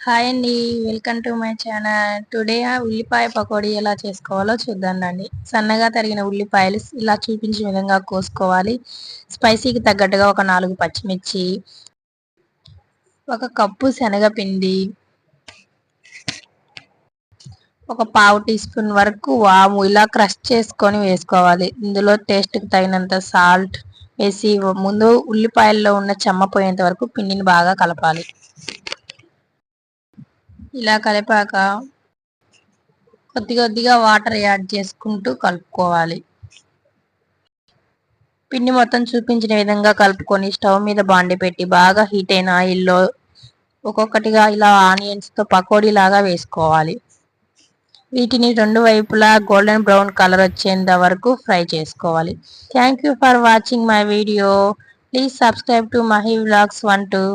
Hi అండి, welcome to my channel. Today ఉల్లిపాయ పకోడీ ఎలా చేసుకోవాలో చూద్దాండి. సన్నగా తరిగిన ఉల్లిపాయలు ఇలా చూపించిన విధంగా కోసుకోవాలి. స్పైసీకి తగ్గట్టుగా ఒక 4 పచ్చిమిర్చి, ఒక కప్పు శనగపిండి, ఒక పావు టీ స్పూన్ వరకు వాము ఇలా క్రష్ చేసుకొని వేసుకోవాలి. ఇందులో టేస్ట్కి తగినంత సాల్ట్ వేసి ముందు ఉల్లిపాయల్లో ఉన్న చెమ్మ పోయేంత వరకు పిండిని బాగా కలపాలి. ఇలా కలిపాక కొద్దిగా వాటర్ యాడ్ చేసుకుంటూ కలుపుకోవాలి. పిండి మొత్తం చూపించిన విధంగా కలుపుకొని స్టవ్ మీద బాండి పెట్టి బాగా హీట్ అయిన ఆయిల్లో ఒక్కొక్కటిగా ఇలా ఆనియన్స్ తో పకోడీ లాగా వేసుకోవాలి. వీటిని రెండు వైపులా గోల్డెన్ బ్రౌన్ కలర్ వచ్చేంత వరకు ఫ్రై చేసుకోవాలి. Thank you for watching my video. Please subscribe to Mahi vlogs 1 2.